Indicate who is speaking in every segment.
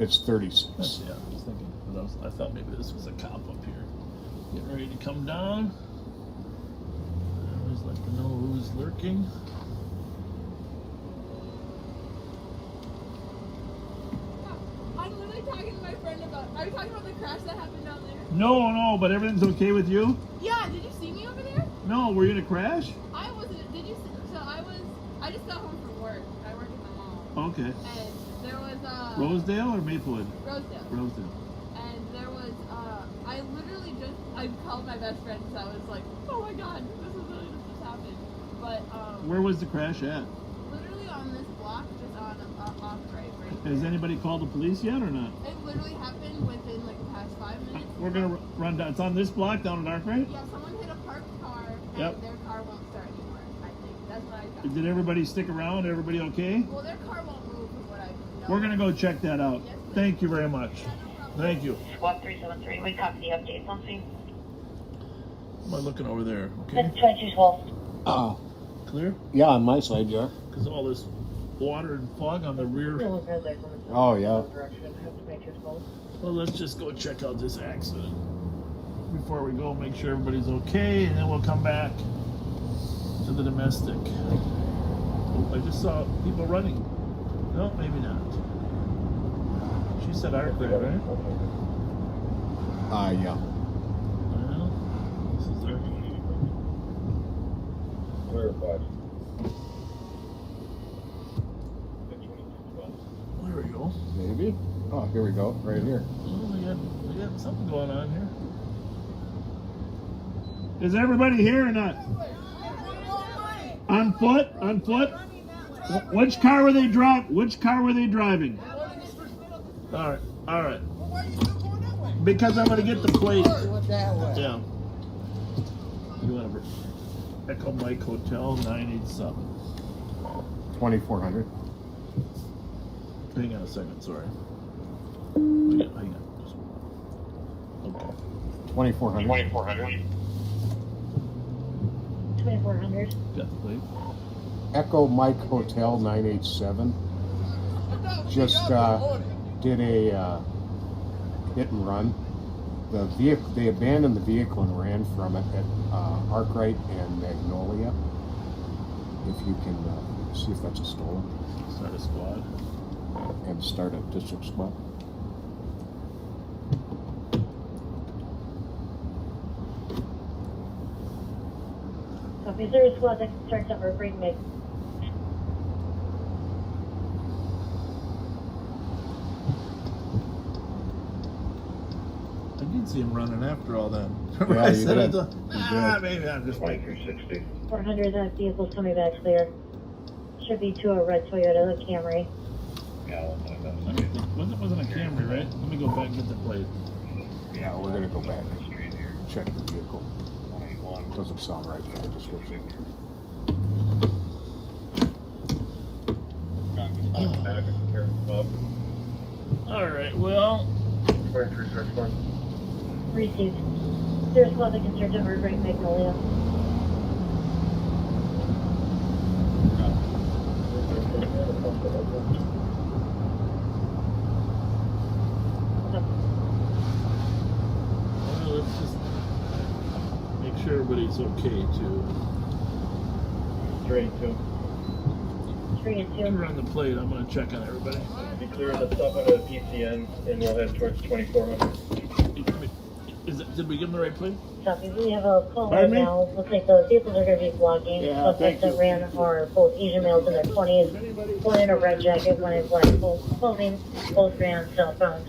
Speaker 1: It's 36.
Speaker 2: Yeah, I was thinking. I thought maybe this was a cop up here. Getting ready to come down. I always like to know who's lurking.
Speaker 3: I'm literally talking to my friend about. Are you talking about the crash that happened down there?
Speaker 2: No, but everything's okay with you?
Speaker 3: Yeah. Did you see me over there?
Speaker 2: No, were you in a crash?
Speaker 3: I wasn't. Did you? So I just got home from work. I work with my mom.
Speaker 2: Okay.
Speaker 3: And there was
Speaker 2: Rosedale or Maplewood?
Speaker 3: Rosedale.
Speaker 2: Rosedale.
Speaker 3: And there was I literally I called my best friend because I was like, oh my god, this just happened. But
Speaker 2: Where was the crash at?
Speaker 3: literally on this block, just on off right.
Speaker 2: Has anybody called the police yet or not?
Speaker 3: It literally happened within like the past 5 minutes.
Speaker 2: We're gonna run down. It's on this block down at Arkwright?
Speaker 3: Yeah, someone hit a parked car and
Speaker 2: Yep.
Speaker 3: their car won't start anymore. I think that's what I got.
Speaker 2: Did everybody stick around? Everybody okay?
Speaker 3: Well, their car won't move from what I know.
Speaker 2: We're gonna go check that out.
Speaker 3: Yes, please.
Speaker 2: Thank you very much.
Speaker 3: Yeah, no problem.
Speaker 2: Thank you.
Speaker 4: Squad 373, we copy the updates on scene.
Speaker 2: Am I looking over there? Okay.
Speaker 4: That's 2212.
Speaker 2: Clear?
Speaker 1: Yeah, on my side, yeah.
Speaker 2: Because all this water and fog on the rear.
Speaker 1: Oh, yeah.
Speaker 2: Well, let's just go check out this accident before we go. Make sure everybody's okay, and then we'll come back to the domestic. Oh, I just saw people running. No, maybe not. She said Arkwright, right?
Speaker 1: Yeah.
Speaker 2: Well, this is our...
Speaker 5: Clarified.
Speaker 2: There we go.
Speaker 1: Maybe. Oh, here we go. Right here.
Speaker 2: Oh, we got something going on here. Is everybody here or not? On foot? On foot? Which car were they driving? All right. All right. Because I'm gonna get the plate. Yeah. You want to Echo Mike Hotel 987.
Speaker 1: 2400.
Speaker 2: Hang on a second. Sorry. Hang on. Okay.
Speaker 1: 2400.
Speaker 5: 2400.
Speaker 4: 2400.
Speaker 2: Got the plate.
Speaker 1: Echo Mike Hotel 987. Just did a hit and run. The vehicle, they abandoned the vehicle and ran from it at Arkwright and Magnolia. If you can see if that's a stolen.
Speaker 2: Start a squad.
Speaker 1: And start a district squad.
Speaker 4: Copy, there is squad that starts at Arkwright Mag.
Speaker 2: I did see him running after all that.
Speaker 1: Yeah,
Speaker 2: I
Speaker 1: you
Speaker 2: said,
Speaker 1: did.
Speaker 2: I thought,
Speaker 1: You did.
Speaker 2: maybe I'm just like,
Speaker 5: 2360.
Speaker 4: 400, that vehicle's coming back clear. Should be to a red Toyota Camry.
Speaker 5: Yeah,
Speaker 2: wasn't a Camry, right? Let me go back and get the plate.
Speaker 1: Yeah, we're gonna go back and check the vehicle. Doesn't sound right from the description.
Speaker 2: All right, well,
Speaker 4: Received. There's squad that can start at Arkwright Magnolia.
Speaker 2: well, let's just make sure everybody's okay too.
Speaker 5: 3 and 2.
Speaker 4: 3 and
Speaker 2: You're
Speaker 4: 2.
Speaker 2: on the plate. I'm gonna check on everybody.
Speaker 5: Be clear the stuff under the PCN, and we'll head towards 2400.
Speaker 2: Did we give them the right plate?
Speaker 4: Copy, we have a call right
Speaker 2: Pardon me?
Speaker 4: now. Looks like the vehicles are going to be blocking.
Speaker 1: Yeah,
Speaker 4: Suspects that ran are both Asian males in their 20s. One in a red jacket, one in black clothing. Both ran southbound.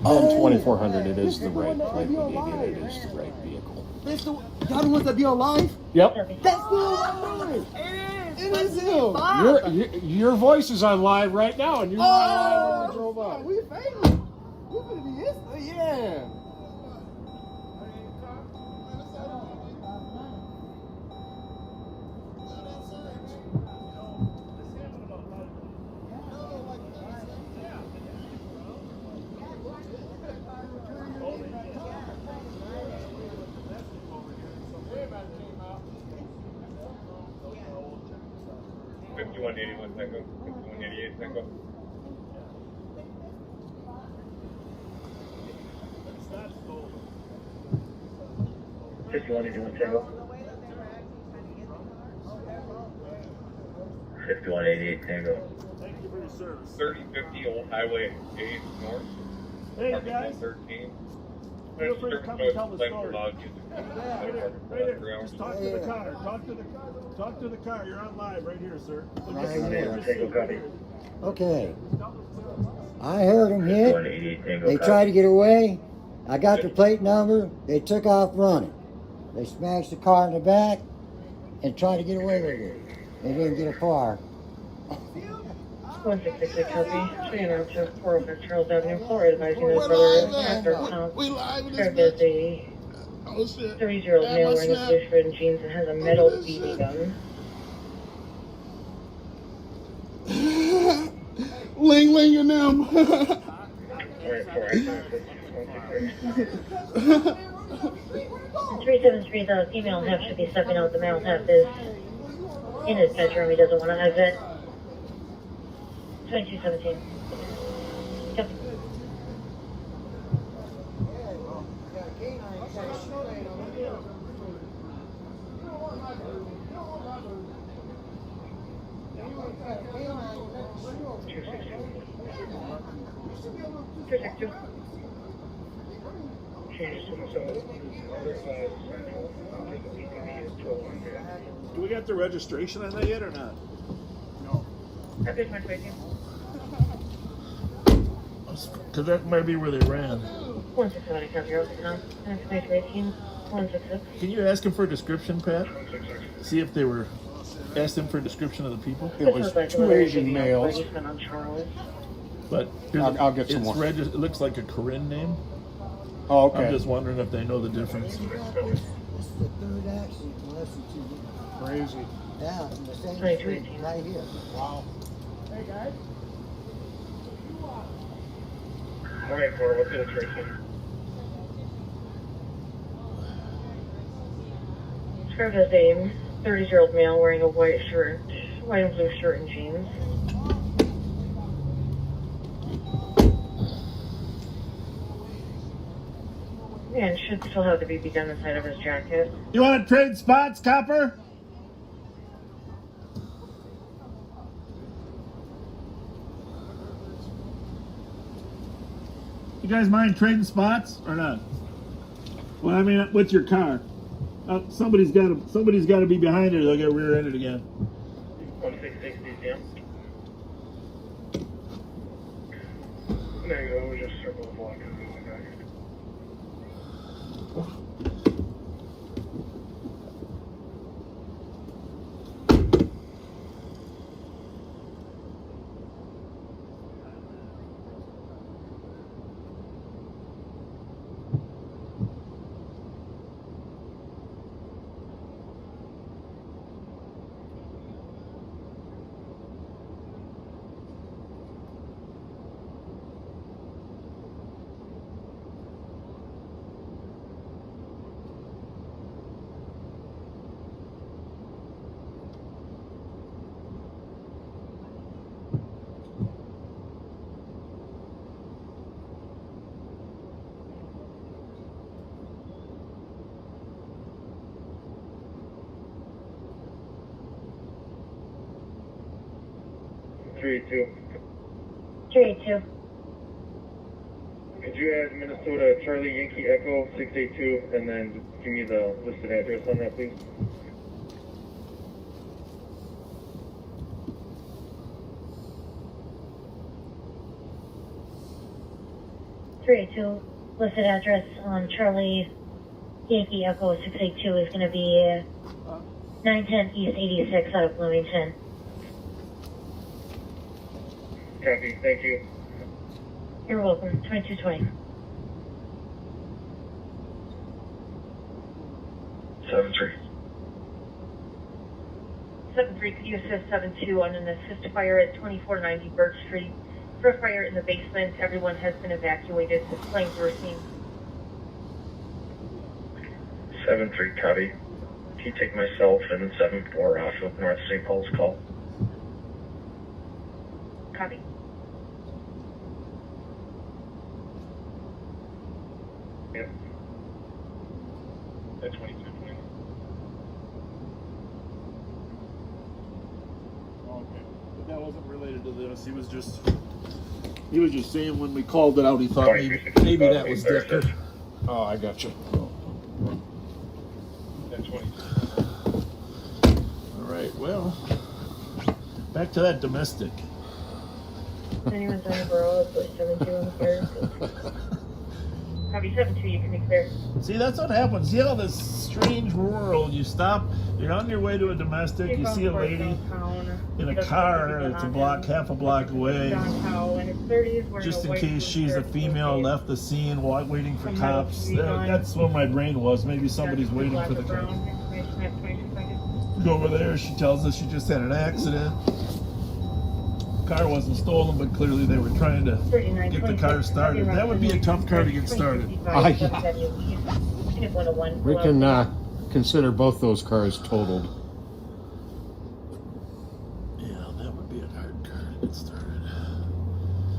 Speaker 1: On 2400, it is the right plate. We gave you it is the right vehicle.
Speaker 6: Y'all the ones that be alive?
Speaker 1: Yep.
Speaker 4: Copy.
Speaker 6: That's still alive. It is him.
Speaker 1: Your voice is on live right now, and you're on live when we drove up.
Speaker 6: We famous. We finna be instant, yeah.
Speaker 5: 5181 Tango. 5188 Tango.
Speaker 2: That's cool.
Speaker 5: 5181 Tango. 5188 Tango.
Speaker 2: Thank you for your service.
Speaker 5: 3050 Old Highway 8 North.
Speaker 2: Hey
Speaker 5: Apartment
Speaker 2: guys,
Speaker 5: 113.
Speaker 2: feel free to come and tell the story.
Speaker 5: Right
Speaker 2: Right there. Just talk to the car. Talk to the car. You're on live right here, sir. So
Speaker 7: Right
Speaker 2: just-
Speaker 7: here.
Speaker 2: just say
Speaker 5: Copy.
Speaker 2: here.
Speaker 7: Okay. I heard them hit.
Speaker 5: 188 Tango.
Speaker 7: They tried to get away. I got the plate number. They took off running. They smashed the car in the back and tried to get away with it. They didn't get far.
Speaker 4: 1666 copy. 302 405 Charles Avenue, Florida, advising his brother after account.
Speaker 6: We live in
Speaker 4: Described
Speaker 6: this
Speaker 4: as
Speaker 6: bitch.
Speaker 4: a
Speaker 6: Oh shit.
Speaker 4: 30-year-old male wearing a blue shirt and jeans and has a metal BB gun.
Speaker 6: Ling Ling and them.
Speaker 5: Alright,
Speaker 4: 373, the female half should be stepping out. The male half is in his bedroom. He doesn't want to exit. 2217. Yep.
Speaker 2: Do we got the registration on that yet or not?
Speaker 4: That's my question.
Speaker 2: Because that might be where they ran.
Speaker 4: 161, copy, over the count. 18, 166.
Speaker 2: Can you ask him for a description, Pat? See if they were. Ask them for a description of the people.
Speaker 1: It was two Asian males.
Speaker 4: On Charles.
Speaker 2: But
Speaker 1: I'll get some more.
Speaker 2: It looks like a Corinne name.
Speaker 1: Oh, okay.
Speaker 2: I'm just wondering if they know the difference.
Speaker 7: This is the third accident in less than 2 weeks.
Speaker 1: Crazy.
Speaker 7: Yeah, in the same
Speaker 4: 2218.
Speaker 7: street right here.
Speaker 1: Wow.
Speaker 5: Alright, 4, what's the illustration?
Speaker 4: Described as a 30-year-old male wearing a white and blue shirt and jeans. And should still have the BB gun inside of his jacket.
Speaker 2: You want to trade spots, Copper? You guys mind trading spots or not? Well, I mean, with your car. Somebody's got to be behind it. They'll get rear-ended again.
Speaker 5: 166 DCM. There you go, we just circle the block and move it back. Three, two.
Speaker 4: 382.
Speaker 5: Could you add Minnesota Charlie Yankee Echo 682 and then give me the listed address on that, please?
Speaker 4: Listed address on Charlie Yankee Echo 682 is going to be 910 East 86 out of Bloomington.
Speaker 5: Copy, thank you.
Speaker 4: You're welcome. 2220.
Speaker 5: 7-3.
Speaker 4: 7-3, could you assist 7-2 on an assist fire at 2490 Birch Street? For a fire in the basement, everyone has been evacuated. Flames were seen.
Speaker 5: 7-3, copy. Can you take myself and 7-4 off of North St. Paul's call?
Speaker 4: Copy.
Speaker 5: Yep. At 2220.
Speaker 2: Okay. But that wasn't related to this. He was just saying when we called it out, he thought maybe that was Decker.
Speaker 1: Oh, I got you.
Speaker 5: At 22.
Speaker 2: All right. Well, back to that domestic.
Speaker 4: Anyone's on the borough, push 7-2 on the fire. Copy 7-2, you can be clear.
Speaker 2: See, that's what happens. See how this strange world. You stop. You're on your way to a domestic. You see a lady in a car that's half a block away. Just in case she's a female, left the scene, waiting for cops. That's where my brain was. Maybe somebody's waiting for the cops. Go over there. She tells us she just had an accident. Car wasn't stolen, but clearly they were trying to get the car started. That would be a tough car to get started.
Speaker 1: We can consider both those cars totaled.
Speaker 2: Yeah, that would be a hard car to get started.